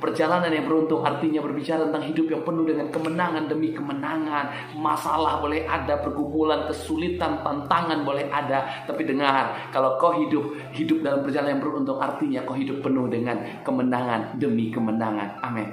Perjalanan yang beruntung artinya berbicara tentang hidup yang penuh dengan kemenangan demi kemenangan. Masalah boleh ada, pergumulan, kesulitan, tantangan boleh ada, tapi dengar, kalau kau hidup dalam perjalanan yang beruntung artinya kau hidup penuh dengan kemenangan demi kemenangan. Amin.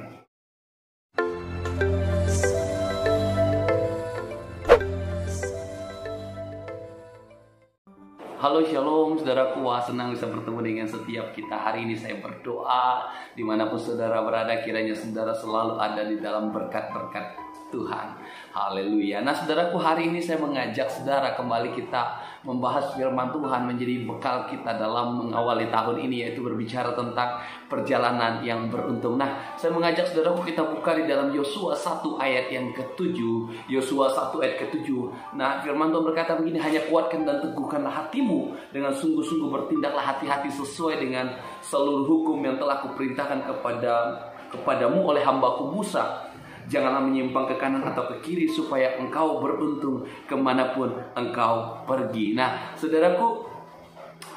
Halo shalom saudaraku, wah senang bisa bertemu dengan setiap kita. Hari ini saya berdoa dimanapun saudara berada, kiranya saudara selalu ada di dalam berkat-berkat Tuhan. Haleluya. Nah saudaraku, hari ini saya mengajak saudara kembali kita membahas firman Tuhan menjadi bekal kita dalam mengawali tahun ini, yaitu berbicara tentang perjalanan yang beruntung. Nah saya mengajak saudaraku kita buka di dalam Yosua 1 ayat yang ke-7. Yosua 1 ayat ke-7. Nah firman Tuhan berkata begini, hanya kuatkan dan teguhkanlah hatimu, dengan sungguh-sungguh bertindaklah hati-hati sesuai dengan seluruh hukum yang telah kuperintahkan kepadamu oleh hambaku Musa. Janganlah menyimpang ke kanan atau ke kiri, supaya engkau beruntung kemanapun engkau pergi. Nah saudaraku,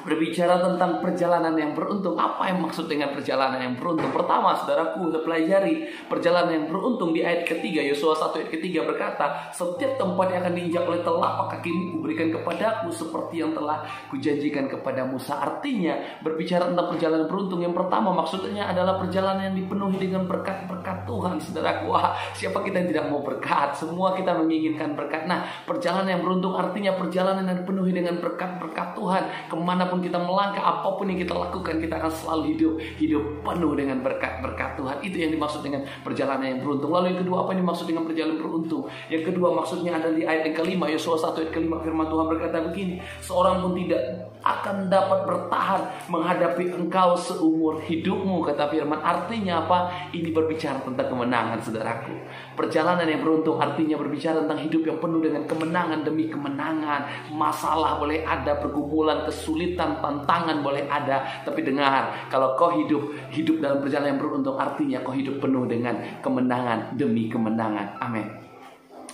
berbicara tentang perjalanan yang beruntung, apa yang maksud dengan perjalanan yang beruntung? Pertama saudaraku, kita pelajari perjalanan yang beruntung di ayat ketiga. Yosua 1 ayat ketiga berkata, setiap tempat yang akan diinjak oleh telapak kakimu kuberikan kepadaku, seperti yang telah kujanjikan kepada Musa. Artinya berbicara tentang perjalanan beruntung, yang pertama maksudnya adalah perjalanan yang dipenuhi dengan berkat-berkat Tuhan. Saudaraku, wah, siapa kita yang tidak mau berkat? Semua kita menginginkan berkat. Nah perjalanan yang beruntung artinya perjalanan yang dipenuhi dengan berkat-berkat Tuhan. Kemanapun kita melangkah, apapun yang kita lakukan, kita akan selalu hidup penuh dengan berkat-berkat Tuhan. Itu yang dimaksud dengan perjalanan yang beruntung. Lalu yang kedua, apa yang dimaksud dengan perjalanan beruntung? Yang kedua maksudnya ada di ayat yang kelima. Yosua 1 ayat kelima, firman Tuhan berkata begini, seorang pun tidak akan dapat bertahan menghadapi engkau seumur hidupmu, kata firman. Artinya apa? Ini berbicara tentang kemenangan saudaraku. Perjalanan yang beruntung artinya berbicara tentang hidup yang penuh dengan kemenangan demi kemenangan. Masalah boleh ada, pergumulan, kesulitan, tantangan boleh ada, tapi dengar, kalau kau hidup dalam perjalanan yang beruntung artinya kau hidup penuh dengan kemenangan demi kemenangan. Amin.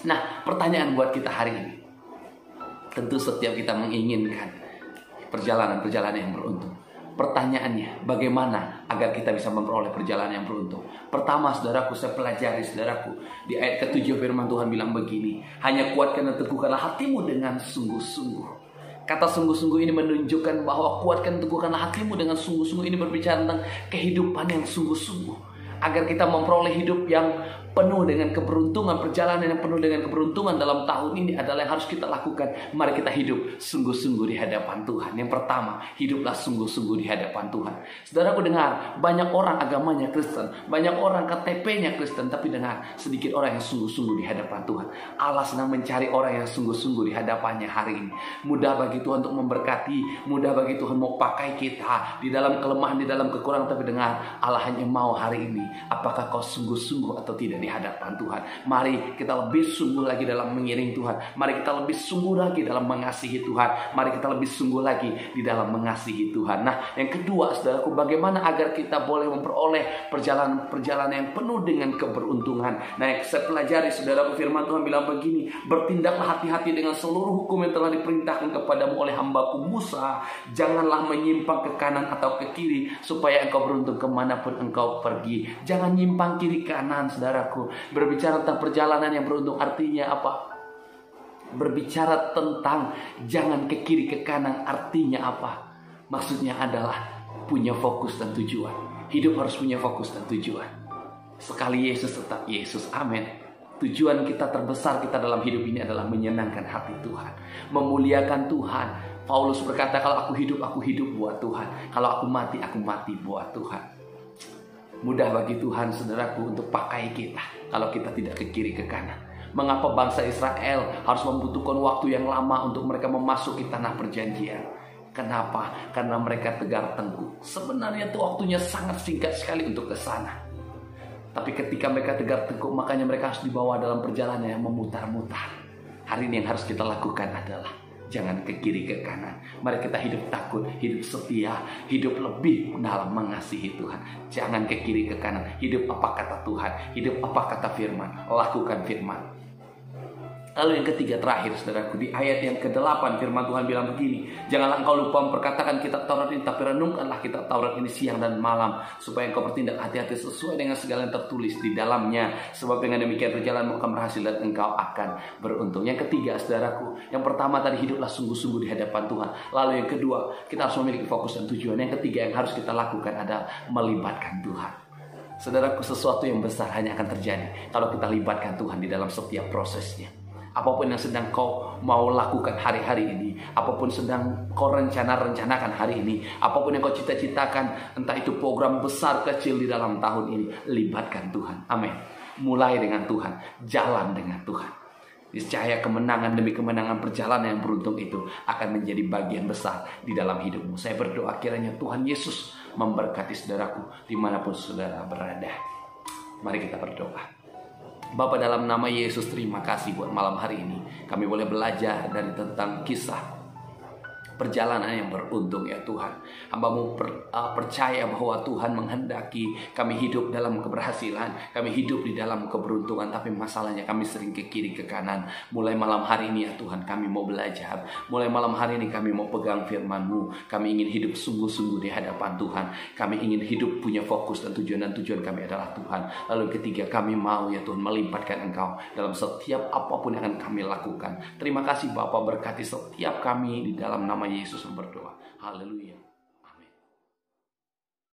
Nah pertanyaan buat kita hari ini, tentu setiap kita menginginkan perjalanan-perjalanan yang beruntung. Pertanyaannya, bagaimana agar kita bisa memperoleh perjalanan yang beruntung? Pertama saudaraku, saya pelajari saudaraku, di ayat ke-7 firman Tuhan bilang begini, hanya kuatkan dan teguhkanlah hatimu dengan sungguh-sungguh. Kata sungguh-sungguh ini menunjukkan bahwa kuatkan teguhkanlah hatimu dengan sungguh-sungguh ini berbicara tentang kehidupan yang sungguh-sungguh. Agar kita memperoleh hidup yang penuh dengan keberuntungan, perjalanan yang penuh dengan keberuntungan dalam tahun ini adalah yang harus kita lakukan. Mari kita hidup sungguh-sungguh di hadapan Tuhan. Yang pertama, hiduplah sungguh-sungguh di hadapan Tuhan. Saudaraku dengar, banyak orang agamanya Kristen, banyak orang KTP-nya Kristen, tapi dengar, sedikit orang yang sungguh-sungguh di hadapan Tuhan. Allah sedang mencari orang yang sungguh-sungguh di hadapannya hari ini. Mudah bagi Tuhan untuk memberkati, mudah bagi Tuhan mau pakai kita di dalam kelemahan, di dalam kekurangan, tapi dengar, Allah hanya mau hari ini, apakah kau sungguh-sungguh atau tidak di hadapan Tuhan. Mari kita lebih sungguh lagi dalam mengiring Tuhan. Mari kita lebih sungguh lagi dalam mengasihi Tuhan. Mari kita lebih sungguh lagi di dalam mengasihi Tuhan. Nah yang kedua saudaraku, bagaimana agar kita boleh memperoleh perjalanan yang penuh dengan keberuntungan. Nah yang saya pelajari saudaraku, firman Tuhan bilang begini, bertindaklah hati-hati dengan seluruh hukum yang telah diperintahkan kepadamu oleh hambaku Musa. Janganlah menyimpang ke kanan atau ke kiri, supaya engkau beruntung kemanapun engkau pergi. Jangan nyimpang kiri kanan saudaraku. Berbicara tentang perjalanan yang beruntung artinya apa? Berbicara tentang jangan ke kiri ke kanan artinya apa? Maksudnya adalah punya fokus dan tujuan. Hidup harus punya fokus dan tujuan. Sekali Yesus tetap Yesus. Amin. Tujuan kita terbesar kita dalam hidup ini adalah menyenangkan hati Tuhan, memuliakan Tuhan. Paulus berkata, kalau aku hidup buat Tuhan. Kalau aku mati buat Tuhan. Mudah bagi Tuhan saudaraku untuk pakai kita kalau kita tidak ke kiri ke kanan. Mengapa bangsa Israel harus membutuhkan waktu yang lama untuk mereka memasuki tanah perjanjian? Kenapa? Karena mereka tegar tengkuk. Sebenarnya itu waktunya sangat singkat sekali untuk ke sana. Tapi ketika mereka tegar tengkuk, makanya mereka harus dibawa dalam perjalanan yang memutar-mutar. Hari ini yang harus kita lakukan adalah jangan ke kiri ke kanan. Mari kita hidup takut, hidup setia, hidup lebih dalam mengasihi Tuhan. Jangan ke kiri ke kanan. Hidup apa kata Tuhan, hidup apa kata firman, lakukan firman. Lalu yang ketiga terakhir saudaraku, di ayat yang ke-8 firman Tuhan bilang begini, janganlah engkau lupa memperkatakan kitab Taurat ini, tapi renungkanlah kitab Taurat ini siang dan malam, supaya engkau bertindak hati-hati sesuai dengan segala yang tertulis di dalamnya, sebab dengan demikian perjalananmu akan berhasil dan engkau akan beruntung. Yang ketiga saudaraku, yang pertama tadi, hiduplah sungguh-sungguh di hadapan Tuhan. Lalu yang kedua, kita harus memiliki fokus dan tujuan. Yang ketiga yang harus kita lakukan adalah melibatkan Tuhan. Saudaraku, sesuatu yang besar hanya akan terjadi kalau kita libatkan Tuhan di dalam setiap prosesnya. Apapun yang sedang kau mau lakukan hari-hari ini, apapun sedang kau rencanakan hari ini, apapun yang kau cita-citakan, entah itu program besar kecil di dalam tahun ini, libatkan Tuhan. Amin. Mulai dengan Tuhan, jalan dengan Tuhan. Niscaya kemenangan demi kemenangan perjalanan yang beruntung itu akan menjadi bagian besar di dalam hidupmu. Saya berdoa kiranya Tuhan Yesus memberkati saudaraku dimanapun saudara berada. Mari kita berdoa. Bapa, dalam nama Yesus, terima kasih buat malam hari ini. Kami boleh belajar dari tentang kisah perjalanan yang beruntung ya Tuhan. Hamba-Mu percaya bahwa Tuhan menghendaki kami hidup dalam keberhasilan, kami hidup di dalam keberuntungan, tapi masalahnya kami sering ke kiri ke kanan. Mulai malam hari ini ya Tuhan, kami mau belajar. Mulai malam hari ini kami mau pegang firman-Mu. Kami ingin hidup sungguh-sungguh di hadapan Tuhan. Kami ingin hidup punya fokus dan tujuan kami adalah Tuhan. Lalu ketiga, kami mau ya Tuhan melibatkan Engkau dalam setiap apapun yang akan kami lakukan. Terima kasih Bapa, berkati setiap kami di dalam nama Yesus berdoa. Haleluya.